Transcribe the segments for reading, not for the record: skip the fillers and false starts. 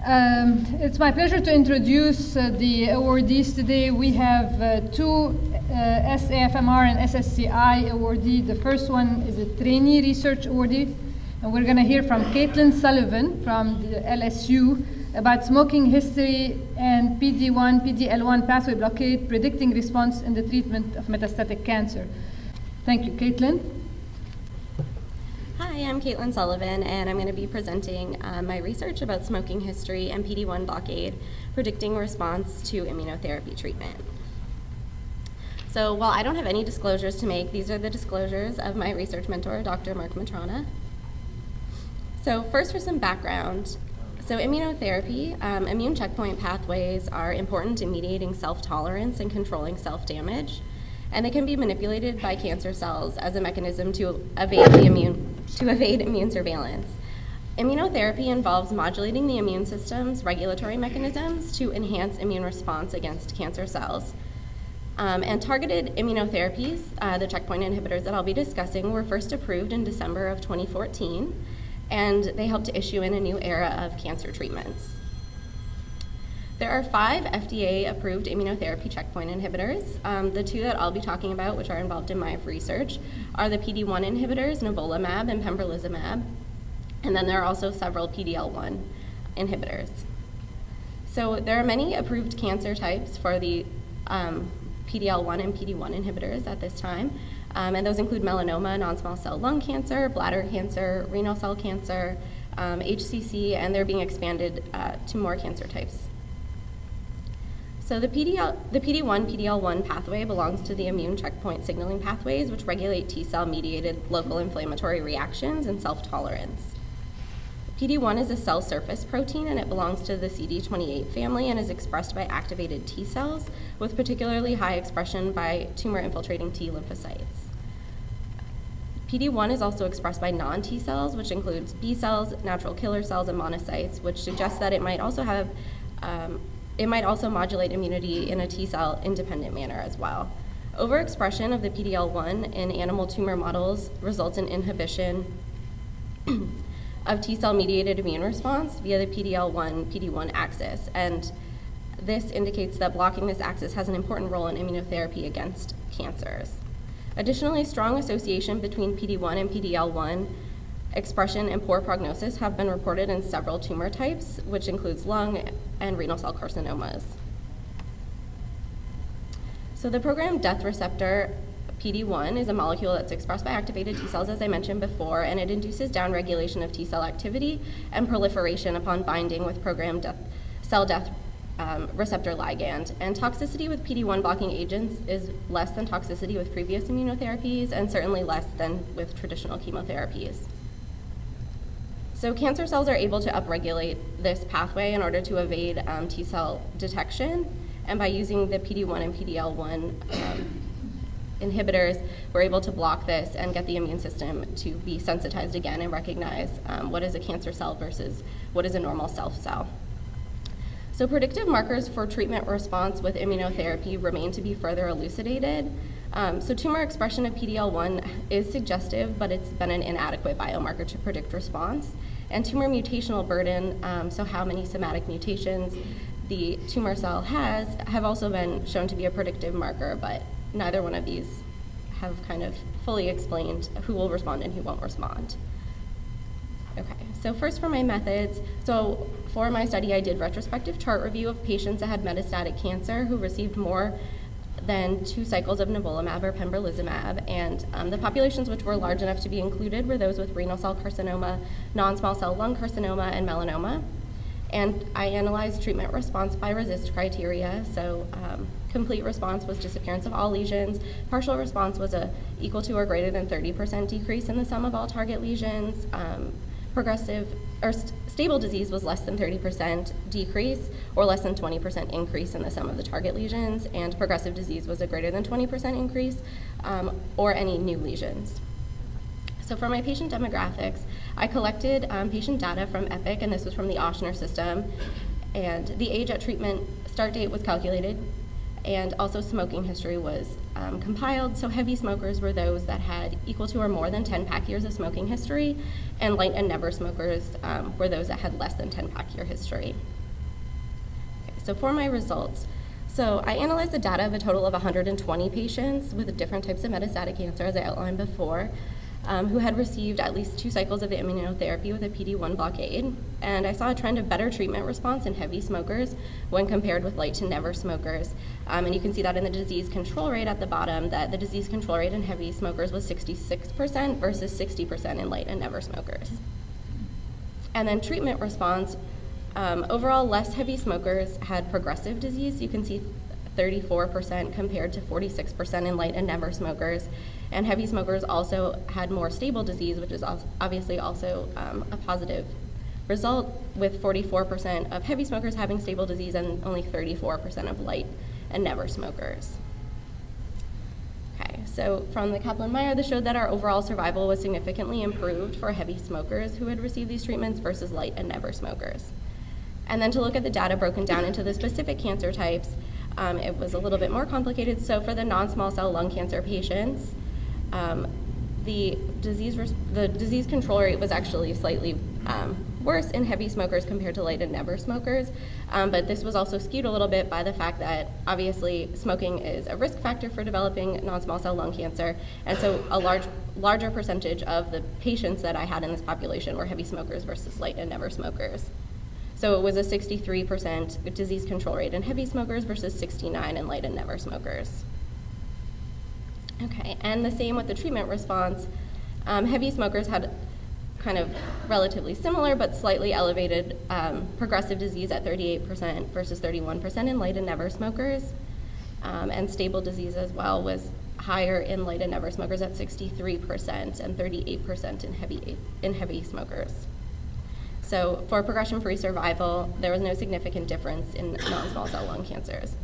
It's my pleasure to introduce the awardees today. We have two SAFMR and SSCI awardee. The first one is a Trainee Research Awardee, and we're going to hear from Caitlin Sullivan from the LSU about smoking history and PD-1, PDL-1 pathway blockade, predicting response in the treatment of metastatic cancer. Thank you, Caitlin. Hi, I'm Caitlin Sullivan, and I'm going to be presenting my research about smoking history and PD-1 blockade, predicting response to immunotherapy treatment. So while I don't have any disclosures to make, these are the disclosures of my research mentor, Dr. Mark Matrana. So first, for some background. So immunotherapy, immune checkpoint pathways are important in mediating self-tolerance and controlling self-damage, and they can be manipulated by cancer cells as a mechanism to evade immune surveillance. Immunotherapy involves modulating the immune system's regulatory mechanisms to enhance immune response against cancer cells. And targeted immunotherapies, the checkpoint inhibitors that I'll be discussing, were first approved in December of 2014, and they helped to issue in a new era of cancer treatments. There are 5 FDA-approved immunotherapy checkpoint inhibitors. The 2 that I'll be talking about, which are involved in my research, are the PD-1 inhibitors, nivolumab and pembrolizumab, and then there are also several PDL-1 inhibitors. So there are many approved cancer types for the PD-L1 and PD-1 inhibitors at this time, and those include melanoma, non-small cell lung cancer, bladder cancer, renal cell cancer, HCC, and they're being expanded to more cancer types. So the PD-1, PD-L1 pathway belongs to the immune checkpoint signaling pathways, which regulate T-cell mediated local inflammatory reactions and self-tolerance. PD-1 is a cell surface protein, and it belongs to the CD28 family and is expressed by activated T cells, with particularly high expression by tumor-infiltrating T lymphocytes. PD-1 is also expressed by non-T cells, which includes B cells, natural killer cells, and monocytes, which suggests that it might also modulate immunity in a T-cell independent manner as well. Overexpression of the PD-L1 in animal tumor models results in inhibition of T-cell mediated immune response via the PD-L1, PD-1 axis, and this indicates that blocking this axis has an important role in immunotherapy against cancers. Additionally, strong association between PD-1 and PD-L1 expression and poor prognosis have been reported in several tumor types, which includes lung and renal cell carcinomas. So the programmed death receptor PD-1 is a molecule that's expressed by activated T cells, as I mentioned before, and it induces downregulation of T cell activity and proliferation upon binding with programmed cell death receptor ligand. And toxicity with PD-1 blocking agents is less than toxicity with previous immunotherapies, and certainly less than with traditional chemotherapies. So cancer cells are able to upregulate this pathway in order to evade T cell detection, and by using the PD-1 and PD-L1 inhibitors, we're able to block this and get the immune system to be sensitized again and recognize what is a cancer cell versus what is a normal self cell. So predictive markers for treatment response with immunotherapy remain to be further elucidated. So tumor expression of PD-L1 is suggestive, but it's been an inadequate biomarker to predict response. And tumor mutational burden, so how many somatic mutations the tumor cell has, have also been shown to be a predictive marker, but neither one of these have kind of fully explained who will respond and who won't respond. Okay, so first for my methods. So for my study, I did retrospective chart review of patients that had metastatic cancer who received more than 2 cycles of nivolumab or pembrolizumab, and the populations which were large enough to be included were those with renal cell carcinoma, non-small cell lung carcinoma, and melanoma. And I analyzed treatment response by RECIST criteria. So complete response was disappearance of all lesions. Partial response was equal to or greater than 30% decrease in the sum of all target lesions. Progressive or stable disease was less than 30% decrease or less than 20% increase in the sum of the target lesions. And progressive disease was a greater than 20% increase or any new lesions. So for my patient demographics, I collected patient data from EPIC, and this was from the Ochsner system, and the age at treatment start date was calculated, And also smoking history was compiled, so heavy smokers were those that had equal to or more than 10 pack years of smoking history, and light and never smokers were those that had less than 10 pack year history. Okay, so for my results, so I analyzed the data of a total of 120 patients with different types of metastatic cancer, as I outlined before, who had received at least 2 cycles of the immunotherapy with a PD-1 blockade. And I saw a trend of better treatment response in heavy smokers when compared with light to never smokers. And you can see that in the disease control rate at the bottom, that the disease control rate in heavy smokers was 66% versus 60% in light and never smokers. And then treatment response, overall less heavy smokers had progressive disease. You can see 34% compared to 46% in light and never smokers. And heavy smokers also had more stable disease, which is obviously also a positive result, with 44% of heavy smokers having stable disease and only 34% of light and never smokers. Okay, so from the Kaplan-Meier, this showed that our overall survival was significantly improved for heavy smokers who had received these treatments versus light and never smokers. And then to look at the data broken down into the specific cancer types, it was a little bit more complicated. So for the non-small cell lung cancer patients, the disease control rate was actually slightly worse in heavy smokers compared to light and never smokers, but this was also skewed a little bit by the fact that obviously smoking is a risk factor for developing non-small cell lung cancer, and so a larger percentage of the patients that I had in this population were heavy smokers versus light and never smokers. So it was a 63% disease control rate in heavy smokers versus 69% in light and never smokers. Okay, and the same with the treatment response. Heavy smokers had kind of relatively similar but slightly elevated progressive disease at 38% versus 31% in light and never smokers. And stable disease as well was higher in light and never smokers at 63% and 38% in heavy smokers. So for progression-free survival, there was no significant difference in non-small cell lung cancers.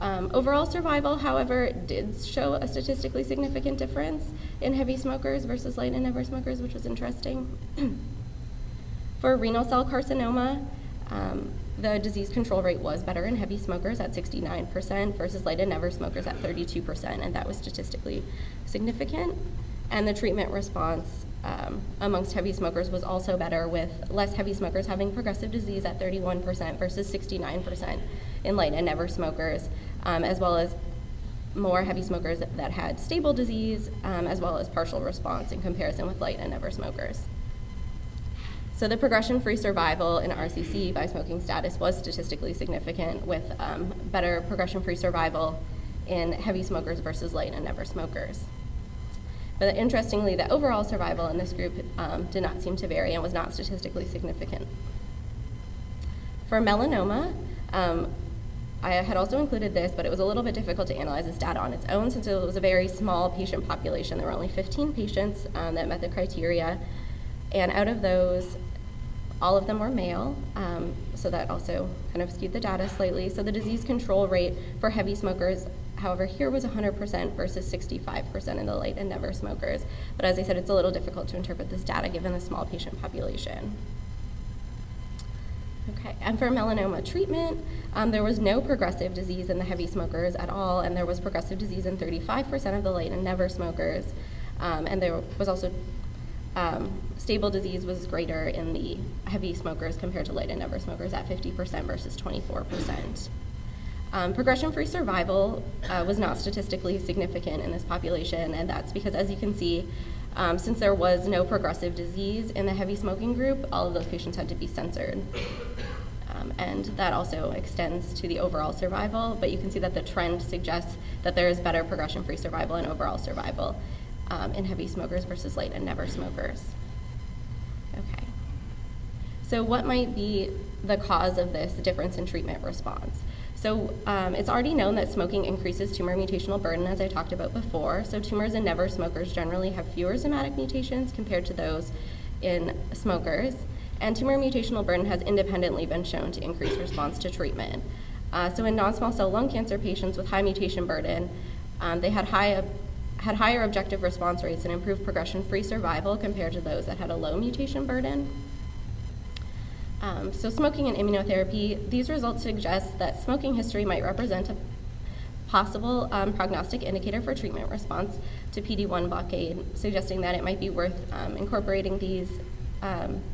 Overall survival, however, did show a statistically significant difference in heavy smokers versus light and never smokers, which was interesting. For renal cell carcinoma, the disease control rate was better in heavy smokers at 69% versus light and never smokers at 32%, and that was statistically significant. And the treatment response amongst heavy smokers was also better, with less heavy smokers having progressive disease at 31% versus 69% in light and never smokers, as well as more heavy smokers that had stable disease, as well as partial response in comparison with light and never smokers. So the progression-free survival in RCC by smoking status was statistically significant, with better progression-free survival in heavy smokers versus light and never smokers. But interestingly, the overall survival in this group did not seem to vary and was not statistically significant. For melanoma, I had also included this, but it was a little bit difficult to analyze this data on its own since it was a very small patient population. There were only 15 patients that met the criteria, and out of those, all of them were male, so that also kind of skewed the data slightly. So the disease control rate for heavy smokers, however, here was 100% versus 65% in the light and never smokers. But as I said, it's a little difficult to interpret this data given the small patient population. Okay, and for melanoma treatment, there was no progressive disease in the heavy smokers at all, and there was progressive disease in 35% of the light and never smokers. And there was also stable disease was greater in the heavy smokers compared to light and never smokers at 50% versus 24%. Progression-free survival was not statistically significant in this population, and that's because, as you can see, since there was no progressive disease in the heavy smoking group, all of those patients had to be censored. And that also extends to the overall survival, but you can see that the trend suggests that there is better progression-free survival and overall survival in heavy smokers versus light and never smokers. Okay. So what might be the cause of this difference in treatment response? So it's already known that smoking increases tumor mutational burden, as I talked about before. So tumors in never smokers generally have fewer somatic mutations compared to those in smokers. And tumor mutational burden has independently been shown to increase response to treatment. So in non-small cell lung cancer patients with high mutation burden, they had higher objective response rates and improved progression-free survival compared to those that had a low mutation burden. So smoking and immunotherapy, these results suggest that smoking history might represent a possible prognostic indicator for treatment response to PD-1 blockade, suggesting that it might be worth incorporating these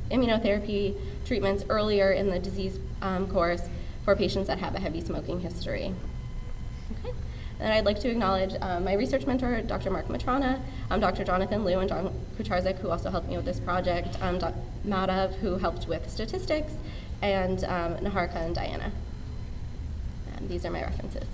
immunotherapy treatments earlier in the disease course for patients that have a heavy smoking history. Okay. And I'd like to acknowledge my research mentor, Dr. Mark Matrana, Dr. Jonathan Liu, and John Kucharczyk, who also helped me with this project, Madhav, who helped with statistics, and Naharka and Diana. And these are my references.